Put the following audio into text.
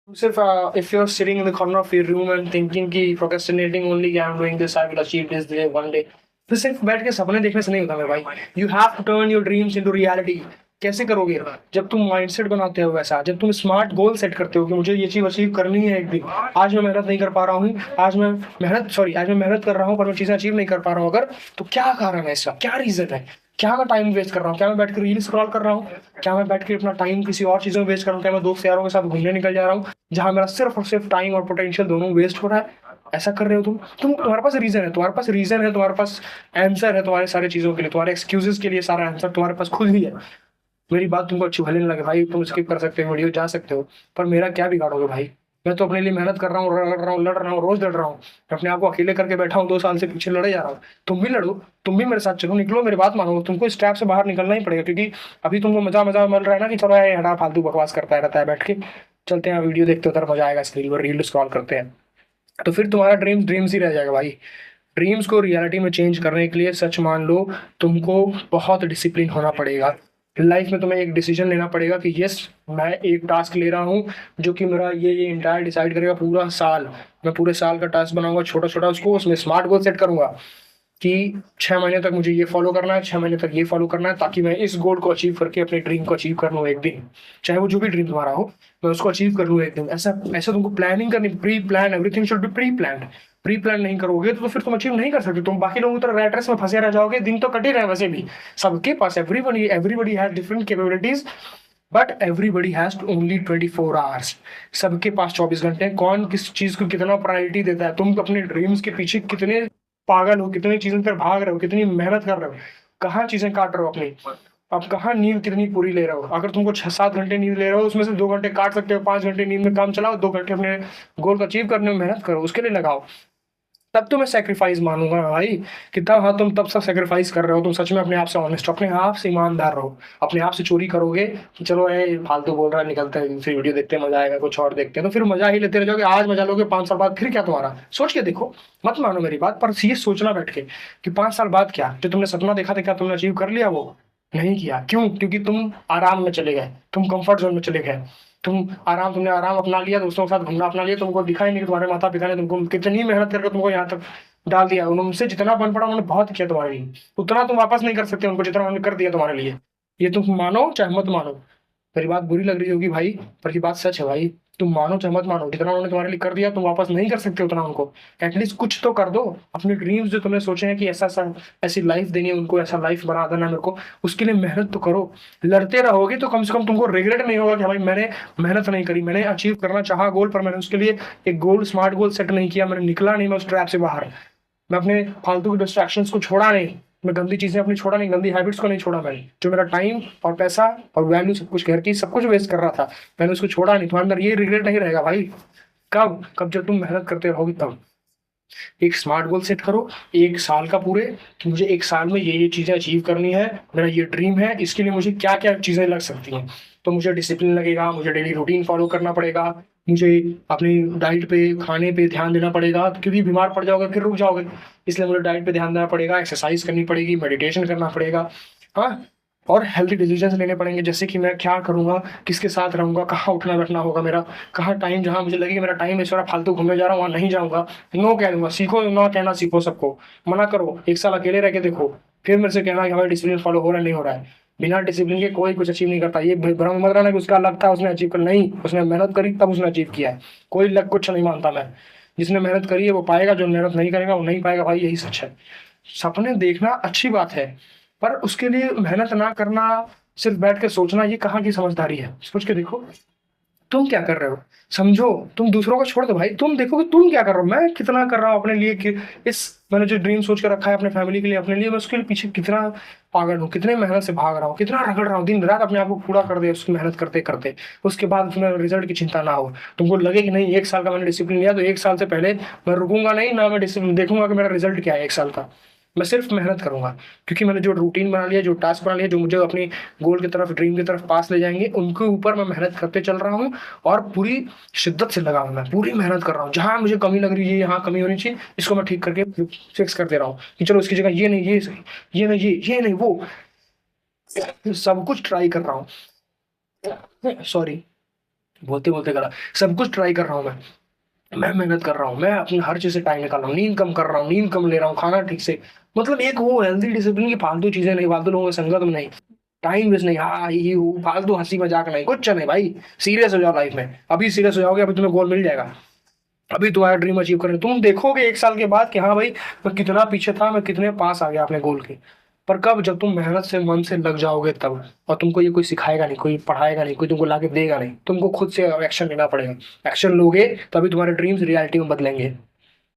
सिर्फ if you're sitting in the corner of your room and thinking कि procrastinating only कि I'm doing this, I will achieve this day one day, तो सिर्फ बैठ के सपने देखने से नहीं होता मेरे भाई। You have to turn your dreams into reality। कैसे करोगे? जब तुम माइंडसेट बनाते हो वैसा, जब तुम स्मार्ट गोल सेट करते हो कि मुझे ये चीज अचीव करनी है एक दिन। आज मैं मेहनत नहीं कर पा रहा हूँ, आज मैं मेहनत कर रहा हूँ पर मैं चीजें अचीव नहीं कर पा रहा हूँ। अगर तो क्या कारण है इसका, क्या रीजन है? क्या मैं टाइम वेस्ट कर रहा हूँ? क्या मैं बैठ कर रील स्क्रॉल कर रहा हूँ? क्या मैं बैठ के अपना टाइम किसी और चीजों में वेस्ट कर रहा हूँ? क्या मैं दोस्त यारों के साथ घूमने निकल जा रहा हूँ जहां मेरा सिर्फ और सिर्फ टाइम और पोटेंशियल दोनों वेस्ट हो रहा है? ऐसा कर रहे हो तुम्हारे पास रीजन है, तुम्हारे पास आंसर है तुम्हारे सारी चीजों के लिए, तुम्हारे एक्सक्यूजेस के लिए सारा आंसर तुम्हारे पास खुद ही है। मेरी बात तुमको अच्छी भले नहीं लगे भाई, तुम स्किप कर सकते हो, वीडियो जा सकते हो, पर मेरा क्या बिगाड़ोगे भाई? मैं तो अपने लिए मेहनत कर रहा हूँ, लड़ रहा हूँ, रोज लड़ रहा हूँ। मैं अपने आप को अकेले करके बैठा हूँ, 2 साल से पीछे लड़े जा रहा हूँ। तुम भी लड़ो, तुम भी मेरे साथ चलो, निकलो, मेरी बात मानो। तुमको इस ट्रैप से बाहर निकलना ही पड़ेगा, क्योंकि अभी तुमको मजा मजा मिल रहा है ना कि चलो यार हटा फालतू बकवास करता रहता है बैठ के। चलते हैं वीडियो देखते हो, उधर मजा आएगा, रील स्क्रॉल करते हैं। तो फिर तुम्हारा ड्रीम्स ही रह जाएगा भाई। ड्रीम्स को रियलिटी में चेंज करने के लिए सच मान लो, तुमको बहुत डिसिप्लिन होना पड़ेगा। लाइफ में तुम्हें एक डिसीजन लेना पड़ेगा कि यस, मैं एक टास्क ले रहा हूँ जो कि मेरा ये इंटायर डिसाइड करेगा पूरा साल। मैं पूरे साल का टास्क बनाऊंगा छोटा छोटा, उसको उसमें स्मार्ट गोल सेट करूंगा कि 6 महीने तक मुझे ये फॉलो करना है, 6 महीने तक ये फॉलो करना है, ताकि मैं इस गोल को अचीव करके अपने ड्रीम को अचीव कर लूँ एक दिन। चाहे वो जो भी ड्रीम तुम्हारा हो, मैं उसको अचीव कर लूँ एक दिन। ऐसा ऐसा तुमको प्लानिंग करनी, pre plan, everything should be pre plan. Pre plan नहीं करोगे तो फिर तुम अचीव नहीं कर सकते, तुम बाकी लोगों की तरह रैट रेस में फंसे रह जाओगे। दिन तो कटे रहे वैसे भी सबके पास, everybody everybody has different capabilities, but everybody has only 24 hours. सबके पास 24 घंटे हैं। कौन किस चीज को कितना प्रायोरिटी देता है? तुम अपने ड्रीम्स के पीछे कितने पागल हो, कितनी चीजों पर भाग रहे हो, कितनी मेहनत कर रहे हो, कहाँ चीजें काट रहे हो अपनी। अब कहाँ नींद कितनी पूरी ले रहे हो? अगर तुमको 6-7 घंटे नींद ले रहे हो, उसमें से 2 घंटे काट सकते हो, 5 घंटे नींद में काम चलाओ, 2 घंटे अपने गोल को अचीव करने में मेहनत करो, उसके लिए लगाओ। तब तो मैं सेक्रीफाइस मानूंगा भाई। कि तब, हाँ, तुम तब सब सेक्रीफाइस कर रहे हो, तुम सच में अपने आप से ऑनेस्ट हो, अपने आप से ईमानदार रहो। अपने आप से चोरी करोगे कि चलो ए फालतू बोल रहा है, निकलते हैं फिर वीडियो देखते हैं, मजा आएगा, कुछ और देखते हैं, तो फिर मजा ही लेते रह जाओगे। आज मजा लोगे, 5 साल बाद फिर क्या तुम्हारा? सोच के देखो। मत मानो मेरी बात, पर ये सोचना बैठ के कि 5 साल बाद क्या, जो तुमने सपना देखा था क्या तुमने अचीव कर लिया? वो नहीं किया। क्यों? क्योंकि तुम आराम में चले गए, तुम कंफर्ट जोन में चले गए। तुमने आराम अपना लिया, दोस्तों के साथ घूमना अपना लिया। तुमको दिखा ही नहीं कि तुम्हारे माता पिता ने तुमको कितनी मेहनत करके तुमको यहाँ तक डाल दिया। उनसे जितना बन पड़ा उन्होंने बहुत किया तुम्हारे लिए, उतना तुम वापस नहीं कर सकते उनको जितना उन्होंने कर दिया तुम्हारे लिए। ये तुम मानो चाहे मत मानो। मेरी बात बुरी लग रही होगी भाई, पर ये बात सच है भाई। तुम मानो चाहे मत मानो, जितना उन्होंने तुम्हारे लिए कर दिया तुम वापस नहीं कर सकते उतना उनको। एटलीस्ट कुछ तो कर दो। अपने ड्रीम्स जो तुमने सोचे हैं कि ऐसी लाइफ देनी है उनको, ऐसा लाइफ बना देना है मेरे को, उसके लिए मेहनत तो करो। लड़ते रहोगे तो कम से कम तुमको रिग्रेट नहीं होगा कि भाई मैंने मेहनत नहीं करी, मैंने अचीव करना चाहा गोल, पर मैंने उसके लिए एक गोल, स्मार्ट गोल सेट नहीं किया, मैंने निकला नहीं मैं उस ट्रैप से बाहर। मैं अपने फालतू के डिस्ट्रैक्शंस को छोड़ा नहीं, मैं गंदी चीजें अपनी छोड़ा नहीं, गंदी हैबिट्स को नहीं छोड़ा मैंने। जो मेरा टाइम और पैसा और वैल्यू, सब कुछ, घर की सब कुछ वेस्ट कर रहा था, मैंने उसको छोड़ा नहीं। तुम्हारे अंदर ये रिग्रेट नहीं रहेगा भाई। कब कब जब तुम मेहनत करते रहोगे तब। एक स्मार्ट गोल सेट करो, 1 साल का पूरे, कि मुझे 1 साल में ये चीजें अचीव करनी है, मेरा ये ड्रीम है, इसके लिए मुझे क्या क्या चीजें लग सकती हैं। तो मुझे डिसिप्लिन लगेगा, मुझे डेली रूटीन फॉलो करना पड़ेगा, मुझे अपनी डाइट पे, खाने पे ध्यान देना पड़ेगा, क्योंकि बीमार पड़ जाओगे फिर रुक जाओगे। इसलिए मुझे डाइट पे ध्यान देना पड़ेगा, एक्सरसाइज करनी पड़ेगी, मेडिटेशन करना पड़ेगा। हाँ, और हेल्थी डिसीजंस लेने पड़ेंगे, जैसे कि मैं क्या करूंगा, किसके साथ रहूंगा, कहाँ उठना बैठना होगा मेरा, कहाँ टाइम, जहां मुझे लगे कि मेरा टाइम इस बार फालतू घूमने जा रहा हूँ वहां नहीं जाऊंगा। नो कह दूंगा, सीखो, नो कहना सीखो सबको। मना करो, 1 साल अकेले रह के देखो, फिर मेरे से कहना कि हमारा डिसिप्लिन फॉलो हो रहा है नहीं हो रहा है। बिना डिसिप्लिन के कोई कुछ अचीव नहीं करता। ये भ्रम मत रहना कि उसका लक था उसने अचीव कर, नहीं, उसने मेहनत करी तब उसने अचीव किया है। कोई लक कुछ नहीं मानता मैं। जिसने मेहनत करी है वो पाएगा, जो मेहनत नहीं करेगा वो नहीं पाएगा भाई, यही सच है। सपने देखना अच्छी बात है, पर उसके लिए मेहनत ना करना, सिर्फ बैठ के सोचना, ये कहाँ की समझदारी है? सोच के देखो तुम क्या कर रहे हो, समझो। तुम दूसरों को छोड़ दो भाई, तुम देखो कि तुम क्या कर रहे हो, मैं कितना कर रहा हूँ अपने लिए। कि इस मैंने जो ड्रीम सोच के रखा है अपने फैमिली के लिए, अपने लिए, मैं उसके लिए पीछे कितना पागल हूँ, कितने मेहनत से भाग रहा हूँ, कितना रगड़ रहा हूँ दिन रात अपने आप को पूरा कर दे उसकी मेहनत करते करते। उसके बाद उसमें रिजल्ट की चिंता ना हो, तुमको लगे कि नहीं 1 साल का मैंने डिसिप्लिन लिया तो 1 साल से पहले मैं रुकूंगा नहीं ना, मैं डिसिप्लिन देखूंगा कि मेरा रिजल्ट क्या है 1 साल का। मैं सिर्फ मेहनत करूंगा, क्योंकि मैंने जो रूटीन बना लिया, जो टास्क बना लिया, जो मुझे अपनी गोल की तरफ, ड्रीम की तरफ पास ले जाएंगे, उनके ऊपर मैं मेहनत करते चल रहा हूँ। और पूरी शिद्दत से लगा हूं, मैं पूरी मेहनत कर रहा हूँ। जहां मुझे कमी लग रही है, यहाँ कमी होनी चाहिए, इसको मैं ठीक करके फिक्स कर दे रहा हूँ कि चलो इसकी जगह ये नहीं, ये सही, ये नहीं, ये नहीं, वो सब कुछ ट्राई कर रहा हूँ। सॉरी। बोलते बोलते गला, सब कुछ ट्राई कर रहा हूँ मैं मेहनत कर रहा हूँ, मैं अपनी हर चीज से टाइम निकाल रहा हूँ, नींद कम कर रहा हूँ, नींद कम ले रहा हूँ, खाना ठीक से, मतलब एक वो हेल्थी डिसिप्लिन की फालतू चीजें नहीं, फालतू लोगों की संगत में नहीं, टाइम वेस्ट नहीं, हाँ ही फालतू हंसी मजाक नहीं, कुछ नहीं भाई। सीरियस हो जाओ लाइफ में, अभी सीरियस हो जाओगे, अभी तुम्हें गोल मिल जाएगा, अभी तुम्हारा ड्रीम अचीव करने तुम देखोगे 1 साल के बाद कि हाँ भाई मैं कितना पीछे था, मैं कितने पास आ गया अपने गोल के। पर कब, जब तुम मेहनत से मन से लग जाओगे तब। और तुमको ये कोई सिखाएगा नहीं, कोई पढ़ाएगा नहीं, कोई तुमको लाके देगा नहीं, तुमको खुद से एक्शन लेना पड़ेगा। एक्शन लोगे तभी तुम्हारे ड्रीम्स रियलिटी में बदलेंगे।